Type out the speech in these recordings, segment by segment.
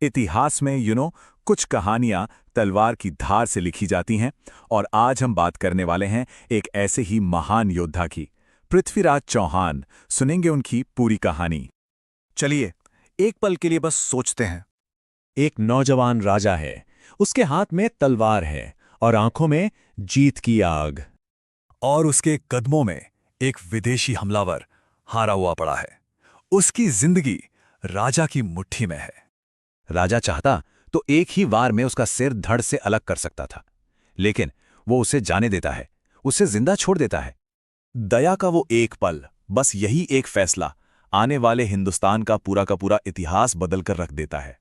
इतिहास में कुछ कहानियां तलवार की धार से लिखी जाती हैं। और आज हम बात करने वाले हैं एक ऐसे ही महान योद्धा की, पृथ्वीराज चौहान। सुनेंगे उनकी पूरी कहानी। चलिए, एक पल के लिए बस सोचते हैं। एक नौजवान राजा है, उसके हाथ में तलवार है और आंखों में जीत की आग। और उसके कदमों में एक विदेशी हमलावर हारा हुआ पड़ा है। उसकी जिंदगी राजा की मुट्ठी में है। राजा चाहता तो एक ही वार में उसका सिर धड़ से अलग कर सकता था, लेकिन वो उसे जाने देता है, उसे जिंदा छोड़ देता है। दया का वो एक पल, बस यही एक फैसला आने वाले हिंदुस्तान का पूरा इतिहास बदलकर रख देता है।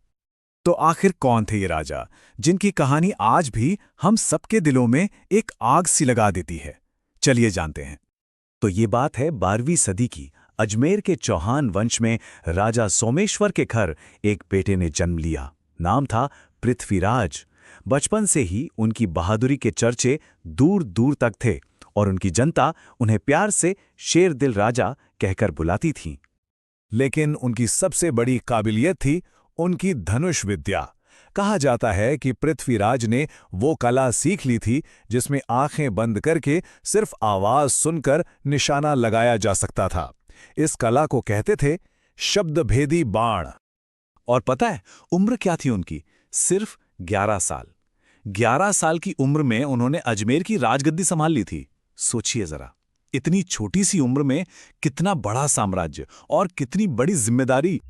तो आखिर कौन थे ये राजा, जिनकी कहानी आज भी हम सबके दिलों में एक आग सी लगा देती है? चलिए जानते हैं। तो ये बात है 12वीं सदी की। अजमेर के चौहान वंश में राजा सोमेश्वर के घर एक बेटे ने जन्म लिया। नाम था पृथ्वीराज। बचपन से ही उनकी बहादुरी के चर्चे दूर दूर तक थे और उनकी जनता उन्हें प्यार से शेर दिल राजा कहकर बुलाती थी। लेकिन उनकी सबसे बड़ी काबिलियत थी उनकी धनुष विद्या। कहा जाता है कि पृथ्वीराज ने वो कला सीख ली थी जिसमें आंखें बंद करके सिर्फ आवाज सुनकर निशाना लगाया जा सकता था। इस कला को कहते थे शब्दभेदी बाण। और पता है उम्र क्या थी उनकी? सिर्फ 11 साल। 11 साल की उम्र में उन्होंने अजमेर की राजगद्दी संभाल ली थी। सोचिए जरा, इतनी छोटी सी उम्र में कितना बड़ा साम्राज्य और कितनी बड़ी जिम्मेदारी।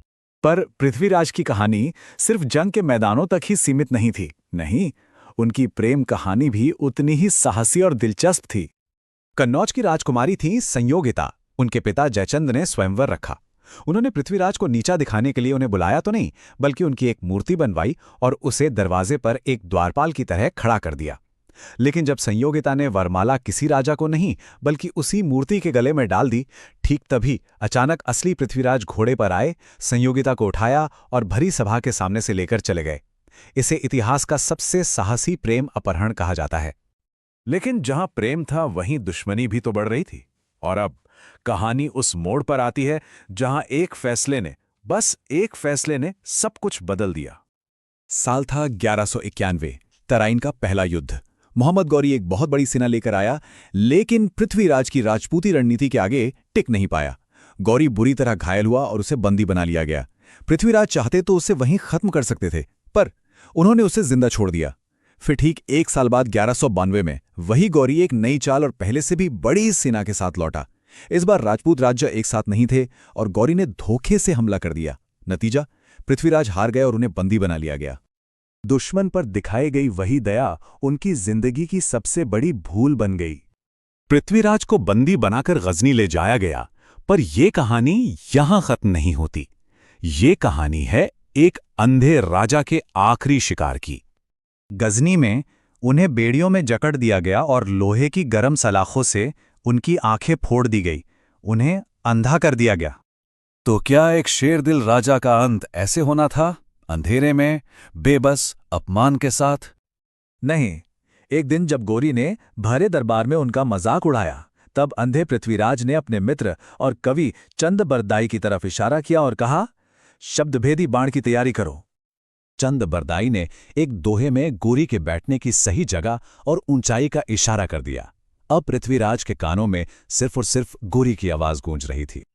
पर पृथ्वीराज की कहानी सिर्फ जंग के मैदानों तक ही सीमित नहीं थी। नहीं, उनकी प्रेम कहानी भी उतनी ही साहसी और दिलचस्प थी। कन्नौज की राजकुमारी थी संयोगिता। उनके पिता जयचंद ने स्वयंवर रखा। उन्होंने पृथ्वीराज को नीचा दिखाने के लिए उन्हें बुलाया तो नहीं, बल्कि उनकी एक मूर्ति बनवाई और उसे दरवाजे पर एक द्वारपाल की तरह खड़ा कर दिया। लेकिन जब संयोगिता ने वरमाला किसी राजा को नहीं, बल्कि उसी मूर्ति के गले में डाल दी, ठीक तभी अचानक असली पृथ्वीराज घोड़े पर आए, संयोगिता को उठाया और भरी सभा के सामने से लेकर चले गए। इसे इतिहास का सबसे साहसी प्रेम अपहरण कहा जाता है। लेकिन जहां प्रेम था वहीं दुश्मनी भी तो बढ़ रही थी। और अब कहानी उस मोड़ पर आती है जहां बस एक फैसले ने सब कुछ बदल दिया। साल था 1191, तराइन का पहला युद्ध। मोहम्मद गौरी एक बहुत बड़ी सेना लेकर आया, लेकिन पृथ्वीराज की राजपूती रणनीति के आगे टिक नहीं पाया। गौरी बुरी तरह घायल हुआ और उसे बंदी बना लिया गया। पृथ्वीराज चाहते तो उसे वहीं खत्म कर सकते थे, पर उन्होंने उसे जिंदा छोड़ दिया। फिर ठीक 1 साल बाद 1192 में वही गौरी एक नई चाल और पहले से भी बड़ी सेना के साथ लौटा। इस बार राजपूत राज्य एक साथ नहीं थे और गौरी ने धोखे से हमला कर दिया। नतीजा, पृथ्वीराज हार गए और उन्हें बंदी बना लिया गया। दुश्मन पर दिखाई गई वही दया उनकी जिंदगी की सबसे बड़ी भूल बन गई। पृथ्वीराज को बंदी बनाकर गजनी ले जाया गया, पर यह कहानी यहां खत्म नहीं होती। ये कहानी है एक अंधे राजा के आखिरी शिकार की। गजनी में उन्हें बेड़ियों में जकड़ दिया गया और लोहे की गरम सलाखों से उनकी आंखें फोड़ दी गई, उन्हें अंधा कर दिया गया। तो क्या एक शेरदिल राजा का अंत ऐसे होना था, अंधेरे में, बेबस, अपमान के साथ? नहीं, एक दिन जब गौरी ने भरे दरबार में उनका मजाक उड़ाया, तब अंधे पृथ्वीराज ने अपने मित्र और कवि चंद बरदाई की तरफ इशारा किया और कहा, शब्दभेदी बाण की तैयारी करो। चंद बरदाई ने एक दोहे में गौरी के बैठने की सही जगह और ऊंचाई का इशारा कर दिया। अब पृथ्वीराज के कानों में सिर्फ और सिर्फ गौरी की आवाज गूंज रही थी।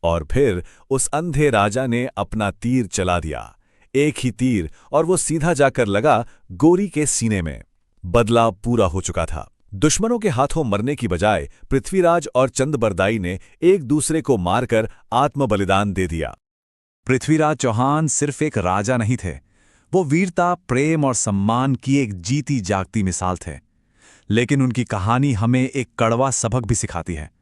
और फिर उस अंधे राजा ने अपना तीर चला दिया। एक ही तीर, और वो सीधा जाकर लगा गौरी के सीने में। बदला पूरा हो चुका था। दुश्मनों के हाथों मरने की बजाय पृथ्वीराज और चंद बरदाई ने एक दूसरे को मारकर आत्म बलिदान दे दिया। पृथ्वीराज चौहान सिर्फ एक राजा नहीं थे, वो वीरता, प्रेम और सम्मान की एक जीती जागती मिसाल थे। लेकिन उनकी कहानी हमें एक कड़वा सबक भी सिखाती है।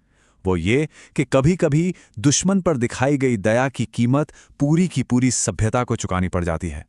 वो ये कि कभी-कभी दुश्मन पर दिखाई गई दया की कीमत पूरी की पूरी सभ्यता को चुकानी पड़ जाती है।